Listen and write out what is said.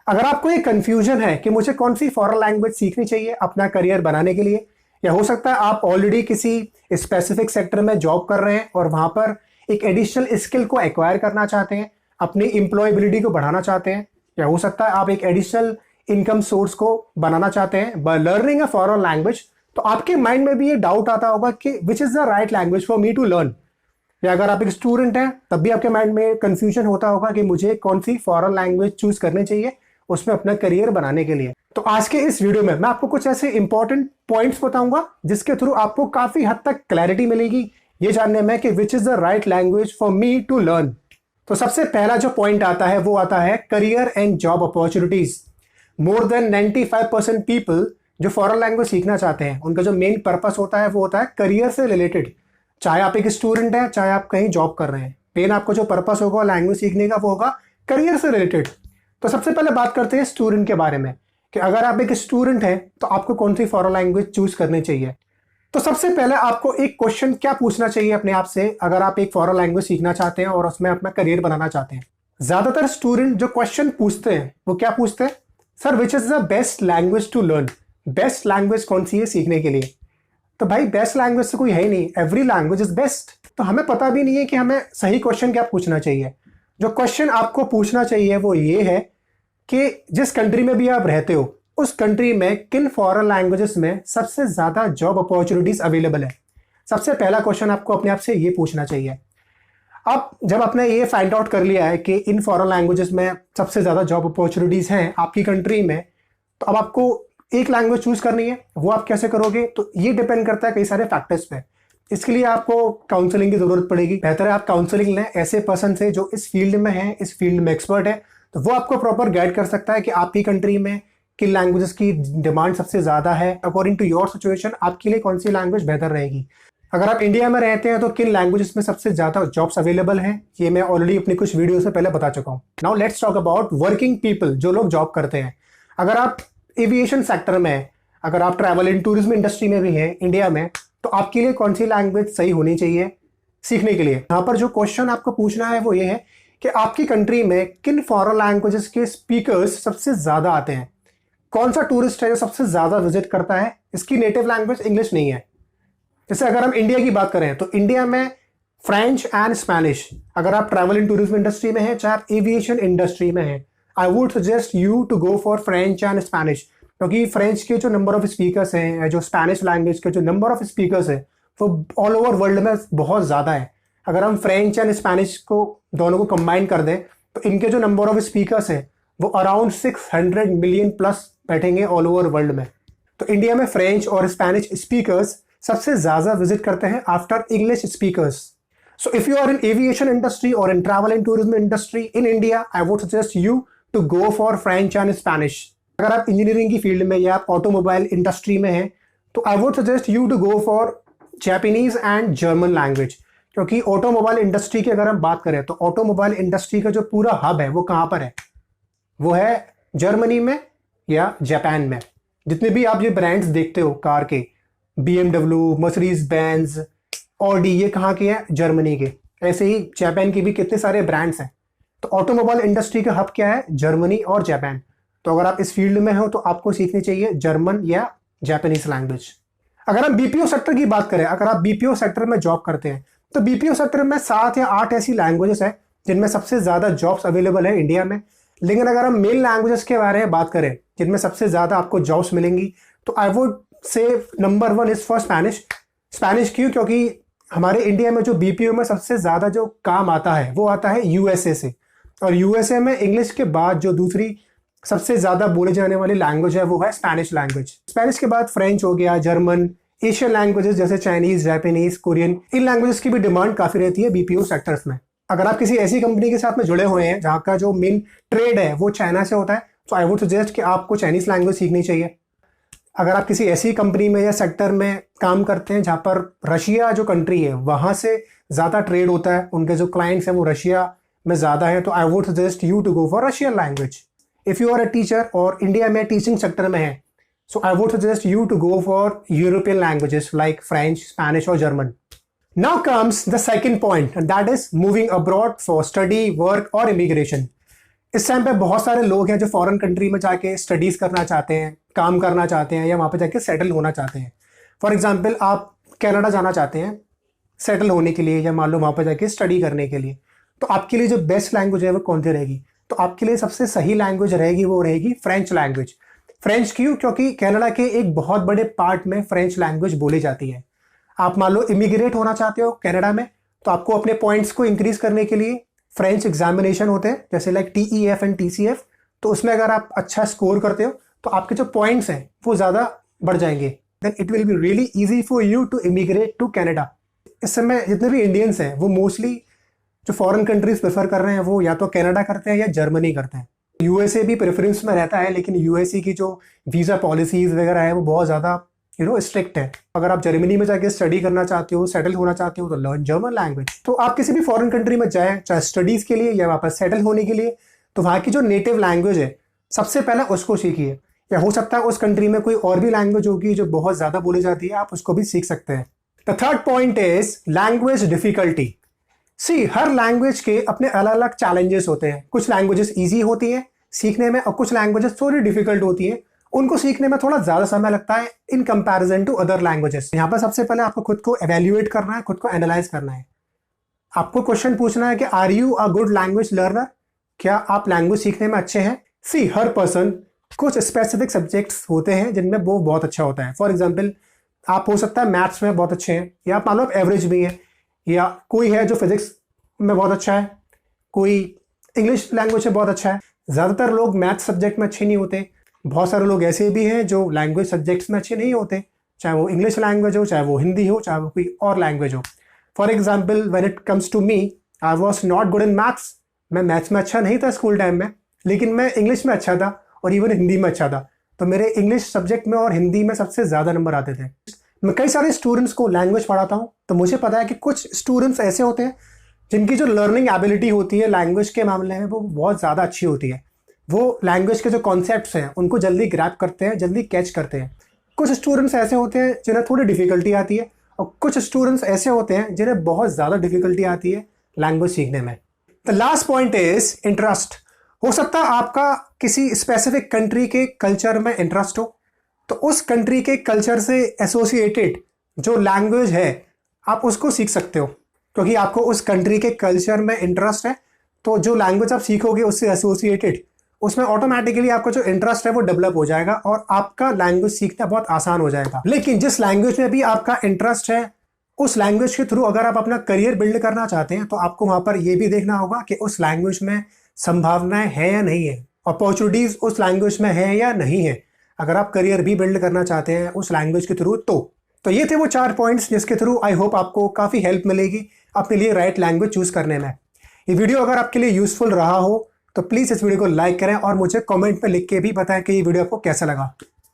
अगर आपको ये कंफ्यूजन है कि मुझे कौन सी फॉरेन लैंग्वेज सीखनी चाहिए अपना करियर बनाने के लिए, या हो सकता है आप ऑलरेडी किसी स्पेसिफिक सेक्टर में जॉब कर रहे हैं और वहां पर एक एडिशनल स्किल को एक्वायर करना चाहते हैं, अपनी एम्प्लॉयबिलिटी को बढ़ाना चाहते हैं, या हो सकता है आप एक एडिशनल इनकम सोर्स को बनाना चाहते हैं by learning a foreign language, तो आपके माइंड में भी ये डाउट आता होगा कि which is the right language for me to learn. या अगर आप एक स्टूडेंट हैं तब भी आपके माइंड में कंफ्यूजन होता होगा कि मुझे कौन सी फॉरेन लैंग्वेज चूज करनी चाहिए उसमें अपना करियर बनाने के लिए। तो आज के इस वीडियो में मैं आपको कुछ ऐसे इंपॉर्टेंट पॉइंट्स बताऊंगा जिसके थ्रू आपको काफी हद तक क्लैरिटी मिलेगी ये जानने में कि which is the right language for me to learn. तो सबसे पहला जो पॉइंट आता है वो आता है career and job opportunities. More than 95% people जो फॉरेन लैंग्वेज सीखना चाहते हैं उनका जो मेन पर्पस होता है वो होता है करियर से रिलेटेड। चाहे आप एक स्टूडेंट हैं, चाहे आप कहीं जॉब कर रहे हैं, मेन आपको जो पर्पस होगा लैंग्वेज सीखने का वो होगा करियर से रिलेटेड। तो सबसे पहले बात करते हैं स्टूडेंट के बारे में कि अगर आप एक स्टूडेंट हैं तो आपको कौन सी फॉरेन लैंग्वेज चूज करनी चाहिए। तो सबसे पहले आपको एक क्वेश्चन क्या पूछना चाहिए अपने आप से अगर आप एक फॉरेन लैंग्वेज सीखना चाहते हैं और उसमें अपना करियर बनाना चाहते हैं। ज्यादातर स्टूडेंट जो क्वेश्चन पूछते हैं वो क्या पूछते हैं, sir which is the best language to learn. Best language कौन सी है सीखने के लिए। तो भाई बेस्ट लैंग्वेज तो कोई है ही नहीं, एवरी लैंग्वेज इज बेस्ट। तो हमें पता भी नहीं है कि हमें सही क्वेश्चन क्या पूछना चाहिए। जो क्वेश्चन आपको पूछना चाहिए वो ये है कि जिस कंट्री में भी आप रहते हो उस कंट्री में किन फॉरेन लैंग्वेजेस में सबसे ज्यादा जॉब अपॉर्चुनिटीज अवेलेबल है। सबसे पहला क्वेश्चन आपको अपने आप से ये पूछना चाहिए। अब जब आपने ये फाइंड आउट कर लिया है कि इन फॉरेन लैंग्वेजेस में सबसे ज्यादा जॉब अपॉर्चुनिटीज हैं आपकी कंट्री में, तो अब आपको एक लैंग्वेज चूज करनी है। वो आप कैसे करोगे, तो ये डिपेंड करता है कई सारे फैक्टर्स पे। इसके लिए आपको काउंसलिंग की जरूरत पड़ेगी। बेहतर है आप काउंसलिंग लें ऐसे पर्सन से जो इस फील्ड में है, इस फील्ड में एक्सपर्ट है, तो वो आपको प्रॉपर गाइड कर सकता है कि आपकी कंट्री में किन लैंग्वेजेस की डिमांड सबसे ज्यादा है। अकॉर्डिंग टू योर सिचुएशन आपके लिए कौन सी लैंग्वेज बेहतर रहेगी। अगर आप इंडिया में रहते हैं तो किन लैंग्वेजेस में सबसे ज्यादा जॉब्स अवेलेबल हैं, ये मैं ऑलरेडी अपनी कुछ वीडियो से पहले बता चुका हूँ। Now let's talk about working people, जो लोग जॉब करते हैं। अगर आप एविएशन सेक्टर में हैं, अगर आप ट्रैवल एंड टूरिज्म इंडस्ट्री में भी हैं इंडिया में, तो आपके लिए कौन सी लैंग्वेज सही होनी चाहिए सीखने के लिए। यहाँ पर जो क्वेश्चन आपको पूछना है वो ये है कि आपकी कंट्री में किन फॉरेन लैंग्वेजेस के स्पीकर्स सबसे ज्यादा आते हैं। कौन सा टूरिस्ट है जो सबसे ज्यादा विजिट करता है, इसकी नेटिव लैंग्वेज इंग्लिश नहीं है। जैसे अगर हम इंडिया की बात करें तो इंडिया में फ्रेंच एंड स्पेनिश। अगर आप ट्रैवल एंड टूरिज्म इंडस्ट्री में हैं, चाहे आप एविएशन इंडस्ट्री में हैं, I would suggest you to go for French and Spanish, क्योंकि फ्रेंच के जो नंबर ऑफ स्पीकर्स हैं, जो स्पेनिश लैंग्वेज के जो नंबर ऑफ स्पीकर्स है वो ऑल ओवर वर्ल्ड में बहुत ज्यादा है। अगर हम फ्रेंच एंड स्पेनिश को दोनों को कंबाइन कर दें तो इनके जो नंबर ऑफ स्पीकर्स हैं वो अराउंड 600 मिलियन प्लस बैठेंगे ऑल ओवर वर्ल्ड में। तो इंडिया में फ्रेंच और स्पेनिश स्पीकर्स सबसे ज्यादा विजिट करते हैं after English speakers. So if you are in aviation industry और in travel and tourism industry in India, I would suggest you to go for French and Spanish. अगर आप engineering की field में या आप ऑटोमोबाइल इंडस्ट्री में हैं तो I would suggest you to go for Japanese and German language, क्योंकि ऑटोमोबाइल इंडस्ट्री की अगर हम बात करें तो ऑटोमोबाइल इंडस्ट्री का जो पूरा हब है वो कहाँ पर है, वो है जर्मनी में या जापान में। जितने भी आप ये ब्रांड्स देखते हो कार के, BMW, मर्सिडीज बेंज, ऑडी, ये कहाँ के हैं, जर्मनी के। ऐसे ही जापान के भी कितने सारे ब्रांड्स हैं। तो ऑटोमोबाइल इंडस्ट्री का हब क्या है, जर्मनी और जापान। तो अगर आप इस फील्ड में हो तो आपको सीखनी चाहिए जर्मन या जापानीज लैंग्वेज। अगर हम बीपीओ सेक्टर की बात करें, अगर आप बीपीओ सेक्टर में जॉब करते हैं तो बीपीओ सेक्टर में 7 या 8 ऐसी लैंग्वेजेस है जिनमें सबसे ज्यादा जॉब्स अवेलेबल है इंडिया में। लेकिन अगर हम मेन लैंग्वेजेस के बारे में बात करें जिनमें सबसे ज्यादा आपको जॉब्स मिलेंगी, तो I would say number 1 is for Spanish. Spanish क्यों, क्योंकि हमारे इंडिया में जो बीपीओ में सबसे ज्यादा जो काम आता है वो आता है यूएसए से, और यूएसए में इंग्लिश के बाद जो दूसरी सबसे ज्यादा बोले जाने वाली लैंग्वेज है वो है स्पेनिश लैंग्वेज। स्पेनिश के बाद फ्रेंच हो गया, जर्मन, एशियन लैंग्वेजेस जैसे चाइनीज, जापानीज, कोरियन, इन लैंग्वेजेस की भी डिमांड काफी रहती है बीपीओ सेक्टर्स में। अगर आप किसी ऐसी कंपनी के साथ में जुड़े हुए हैं जहाँ का जो मेन ट्रेड है वो चाइना से होता है, तो आई वुड सजेस्ट कि आपको चाइनीज लैंग्वेज सीखनी चाहिए। अगर आप किसी ऐसी कंपनी में या सेक्टर में काम करते हैं जहाँ पर रशिया जो कंट्री है वहाँ से ज़्यादा ट्रेड होता है, उनके जो क्लाइंट्स हैं वो रशिया में ज़्यादा है, तो I would suggest you to go for Russian language. If you are a teacher और इंडिया में टीचिंग सेक्टर में है, so I would suggest you to go for European languages like French, Spanish और German. Now comes the second point, and that is moving abroad for study, work or immigration. इस time पे बहुत सारे लोग हैं जो फॉरेन कंट्री में जाके स्टडीज़ करना चाहते हैं, काम करना चाहते हैं या वहाँ पे जाके सेटल होना चाहते हैं। फॉर एग्जांपल आप कनाडा जाना चाहते हैं सेटल होने के लिए या मान लो वहाँ पे जाके स्टडी करने के लिए, तो आपके लिए जो बेस्ट लैंग्वेज है वो कौन सी रहेगी? तो आपके लिए सबसे सही लैंग्वेज रहेगी वो रहेगी फ्रेंच लैंग्वेज। फ्रेंच क्यों? क्योंकि कनाडा के एक बहुत बड़े पार्ट में फ्रेंच लैंग्वेज बोली जाती है। आप मान लो इमिग्रेट होना चाहते हो कनाडा में, तो आपको अपने पॉइंट्स को इंक्रीज करने के लिए फ्रेंच एग्जामिनेशन होते हैं, जैसे लाइक TEF एंड TCF। तो उसमें अगर आप अच्छा स्कोर करते हो तो आपके जो पॉइंट्स हैं वो ज़्यादा बढ़ जाएंगे। Then it will be really easy for you to immigrate to Canada. इस समय जितने भी इंडियंस हैं वो मोस्टली जो फॉरेन कंट्रीज प्रेफर कर रहे हैं वो या तो कनाडा करते हैं या जर्मनी करते हैं। USA भी प्रेफरेंस में रहता है, लेकिन USA की जो वीज़ा पॉलिसीज़ वगैरह है वो बहुत ज़्यादा स्ट्रिक्ट है। अगर आप जर्मनी में जाके स्टडी करना चाहते हो, सेटल होना चाहते हो, तो लर्न जर्मन लैंग्वेज। तो आप किसी भी फॉरेन कंट्री में जाए, चाहे स्टडीज़ के लिए या वापस सेटल होने के लिए, तो वहाँ की जो नेटिव लैंग्वेज है सबसे पहले उसको सीखिए। या हो सकता है उस कंट्री में कोई और भी लैंग्वेज होगी जो बहुत ज़्यादा बोली जाती है, आप उसको भी सीख सकते हैं। The third point is language difficulty. Her language के अपने अलग अलग चैलेंजेस होते हैं। कुछ लैंग्वेजेस ईजी होती हैं सीखने में और कुछ लैंग्वेजेस थोड़ी डिफिकल्ट होती हैं, उनको सीखने में थोड़ा ज़्यादा समय लगता है in comparison to other languages. यहाँ पर सबसे पहले आपको खुद को एवेल्युएट करना है, खुद को एनालाइज करना है। आपको क्वेश्चन पूछना है कि are you a good language learner? क्या आप लैंग्वेज सीखने में अच्छे हैं? हर पर्सन कुछ स्पेसिफिक सब्जेक्ट्स होते हैं जिनमें वो बहुत अच्छा होता है। फॉर एग्जाम्पल आप हो सकता है मैथ्स में बहुत अच्छे हैं, या आप मान लो आप एवरेज भी हैं, या कोई है जो फिजिक्स में बहुत अच्छा है, कोई इंग्लिश लैंग्वेज में बहुत अच्छा है। ज़्यादातर लोग मैथ्स सब्जेक्ट में अच्छे नहीं होते। बहुत सारे लोग ऐसे भी हैं जो लैंग्वेज सब्जेक्ट्स में अच्छे नहीं होते, चाहे वो इंग्लिश लैंग्वेज हो, चाहे वो हिंदी हो, चाहे वो कोई और लैंग्वेज हो। For example when it comes to me, I was not good in maths. मैं मैथ्स में अच्छा नहीं था स्कूल टाइम में, लेकिन मैं इंग्लिश में अच्छा था और इवन हिंदी में अच्छा था। तो मेरे इंग्लिश सब्जेक्ट में और हिंदी में सबसे ज़्यादा नंबर आते थे। मैं कई सारे स्टूडेंट्स को लैंग्वेज पढ़ाता हूँ, तो मुझे पता है कि कुछ स्टूडेंट्स ऐसे होते हैं जिनकी जो लर्निंग एबिलिटी होती है लैंग्वेज के मामले में वो बहुत ज़्यादा अच्छी होती है। वो लैंग्वेज के जो कॉन्सेप्ट्स हैं उनको जल्दी ग्रैब करते हैं, जल्दी कैच करते हैं। कुछ स्टूडेंट्स ऐसे होते हैं जिन्हें थोड़ी डिफिकल्टी आती है, और कुछ स्टूडेंट्स ऐसे होते हैं जिन्हें बहुत ज़्यादा डिफिकल्टी आती है लैंग्वेज सीखने में। The last point is interest. हो सकता है आपका किसी स्पेसिफिक कंट्री के कल्चर में इंटरेस्ट हो, तो उस कंट्री के कल्चर से एसोसिएटेड जो लैंग्वेज है आप उसको सीख सकते हो, क्योंकि आपको उस कंट्री के कल्चर में इंटरेस्ट है। तो जो लैंग्वेज आप सीखोगे उससे एसोसिएटेड, उसमें ऑटोमेटिकली आपका जो इंटरेस्ट है वो डेवलप हो जाएगा और आपका लैंग्वेज सीखना बहुत आसान हो जाएगा। लेकिन जिस लैंग्वेज में भी आपका इंटरेस्ट है, उस लैंग्वेज के थ्रू अगर आप अपना करियर बिल्ड करना चाहते हैं, तो आपको वहाँ पर ये भी देखना होगा कि उस लैंग्वेज में संभावनाएं हैं या नहीं है, अपॉर्चुनिटीज़ उस लैंग्वेज में है या नहीं है, अगर आप करियर भी बिल्ड करना चाहते हैं उस लैंग्वेज के थ्रू। तो ये थे वो 4 पॉइंट्स जिसके थ्रू आई होप आपको काफ़ी हेल्प मिलेगी अपने लिए राइट लैंग्वेज चूज़ करने में। ये वीडियो अगर आपके लिए यूजफुल रहा हो तो प्लीज़ इस वीडियो को लाइक करें और मुझे कमेंट में लिख के भी बताएं कि ये वीडियो आपको कैसा लगा।